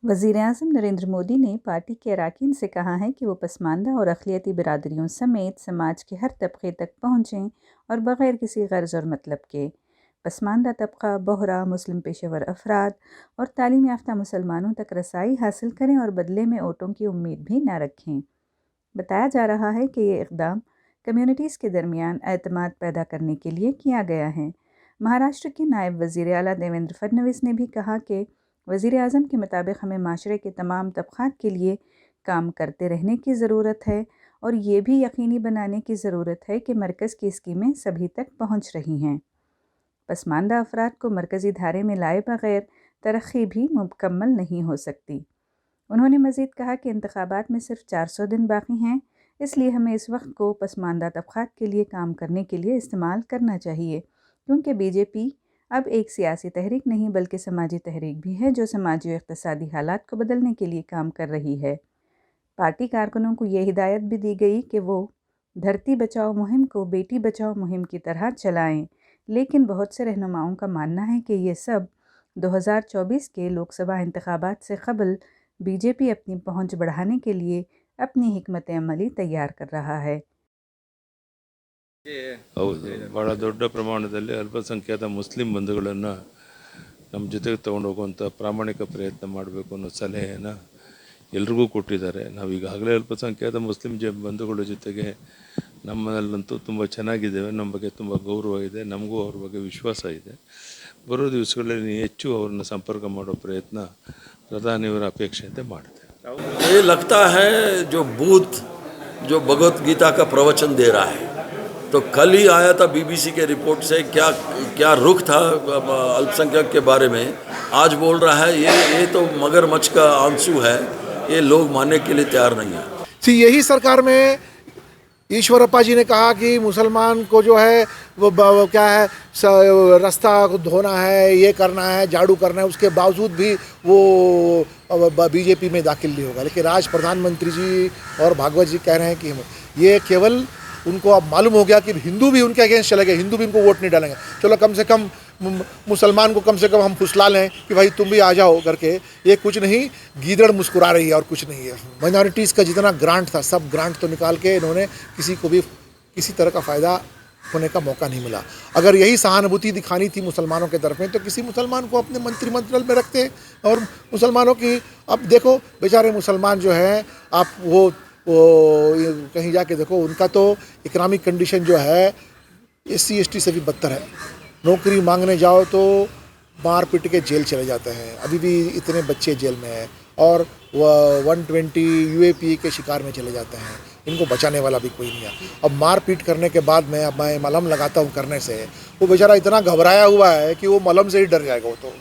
वज़ीर-ए-आज़म नरेंद्र मोदी ने पार्टी के अरकान से कहा है कि वो पसमानदा और अक़लियती बिरादरियों समेत समाज के हर तबके तक पहुँचें और बग़ैर किसी गर्ज़ और मतलब के। पसमानदा तबका, बोहरा, मुस्लिम पेशेवर अफराद और तालीम याफ्ता मुसलमानों तक रसाई हासिल करें और बदले में वोटों की उम्मीद भी न रखें। बताया जा रहा है कि ये इक़दाम कम्युनिटीज़ के दरमियान एतमाद पैदा करने के लिए किया गया है। महाराष्ट्र के नायब वज़ीर आला देवेंद्र फडणवीस ने भी कहा कि वज़ीर-ए-आज़म के मुताबिक हमें माशरे के तमाम तबक़ात के लिए काम करते रहने की ज़रूरत है और ये भी यकीनी बनाने की ज़रूरत है कि मरकज़ की स्कीमें सभी तक पहुँच रही हैं। पसमानदा अफराद को मरकज़ी धारे में लाए बग़ैर तरक्की भी मुकम्मल नहीं हो सकती। उन्होंने मज़ीद कहा कि इंतख़ाबात में सिर्फ 400 दिन बाकी हैं, इसलिए हमें इस वक्त को पसमानदा तबक़ात के लिए काम करने के लिए इस्तेमाल करना चाहिए, क्योंकि बीजेपी अब एक सियासी तहरीक नहीं बल्कि समाजी तहरीक भी है जो समाजी और इक़्तिसादी हालात को बदलने के लिए काम कर रही है। पार्टी कारकुनों को ये हिदायत भी दी गई कि वो धरती बचाओ मुहिम को बेटी बचाओ मुहिम की तरह चलाएं, लेकिन बहुत से रहनुमाओं का मानना है कि ये सब 2024 के लोकसभा इंतखाबात से कबल बीजेपी अपनी पहुंच बढ़ाने के लिए अपनी हिकमत अमली तैयार कर रहा है। ಹೌದು, ಭಾಳ ದೊಡ್ಡ ಪ್ರಮಾಣದಲ್ಲಿ ಅಲ್ಪಸಂಖ್ಯಾತ ಮುಸ್ಲಿಂ ಬಂಧುಗಳನ್ನು ನಮ್ಮ ಜೊತೆಗೆ ತೊಗೊಂಡು ಹೋಗುವಂಥ ಪ್ರಾಮಾಣಿಕ ಪ್ರಯತ್ನ ಮಾಡಬೇಕು ಅನ್ನೋ ಸಲಹೆಯನ್ನು ಎಲ್ರಿಗೂ ಕೊಟ್ಟಿದ್ದಾರೆ. ನಾವು ಈಗಾಗಲೇ ಅಲ್ಪಸಂಖ್ಯಾತ ಮುಸ್ಲಿಂ ಬಂಧುಗಳ ಜೊತೆಗೆ ನಮ್ಮಲ್ಲಂತೂ ತುಂಬ ಚೆನ್ನಾಗಿದ್ದೇವೆ, ನಮ್ಮ ಬಗ್ಗೆ ತುಂಬ ಗೌರವ ಇದೆ, ನಮಗೂ ಅವ್ರ ಬಗ್ಗೆ ವಿಶ್ವಾಸ ಇದೆ. ಬರೋ ದಿವಸಗಳಲ್ಲಿ ಹೆಚ್ಚು ಅವ್ರನ್ನ ಸಂಪರ್ಕ ಮಾಡೋ ಪ್ರಯತ್ನ ಪ್ರಧಾನಿಯವರ ಅಪೇಕ್ಷೆಯಂತೆ ಮಾಡ್ತೇವೆ. ये लगता है जो बूथ जो भगवत गीता का प्रवचन दे रहा है, तो कल ही आया था बीबीसी के रिपोर्ट से क्या क्या रुख था अल्पसंख्यक के बारे में, आज बोल रहा है ये तो मगरमच्छ का आंसू है, ये लोग मानने के लिए तैयार नहीं है। यही सरकार में ईश्वरप्पा जी ने कहा कि मुसलमान को जो है वो क्या है रास्ता धोना है, ये करना है, झाड़ू करना है, उसके बावजूद भी वो बीजेपी में दाखिल नहीं होगा। लेकिन आज प्रधानमंत्री जी और भागवत जी कह रहे हैं कि ये केवल उनको अब मालूम हो गया कि हिंदू भी उनके अगेंस्ट चले गए, हिंदू भी उनको वोट नहीं डालेंगे, चलो कम से कम मुसलमान को कम से कम हम फुसला लें कि भाई तुम भी आ जाओ करके। ये कुछ नहीं, गीदड़ मुस्कुरा रही है और कुछ नहीं है। माइनॉरिटीज़ का जितना ग्रांट था सब ग्रांट तो निकाल के इन्होंने किसी को भी किसी तरह का फ़ायदा होने का मौका नहीं मिला। अगर यही सहानुभूति दिखानी थी मुसलमानों के तरफ में तो किसी मुसलमान को अपने मंत्रिमंडल में रखते। और मुसलमानों की अब देखो बेचारे मुसलमान जो हैं, आप वो कहीं जाके देखो, उनका तो इकनॉमिक कंडीशन जो है SC ST से भी बदतर है। नौकरी मांगने जाओ तो मार पीट के जेल चले जाते हैं, अभी भी इतने बच्चे जेल में हैं और 120 UAP के शिकार में चले जाते हैं। इनको बचाने वाला भी कोई नहीं है। अब मार पीट करने के बाद मैं मलहम लगाता हूँ करने से, वो बेचारा इतना घबराया हुआ है कि वो मलहम से ही डर जाएगा वो तो।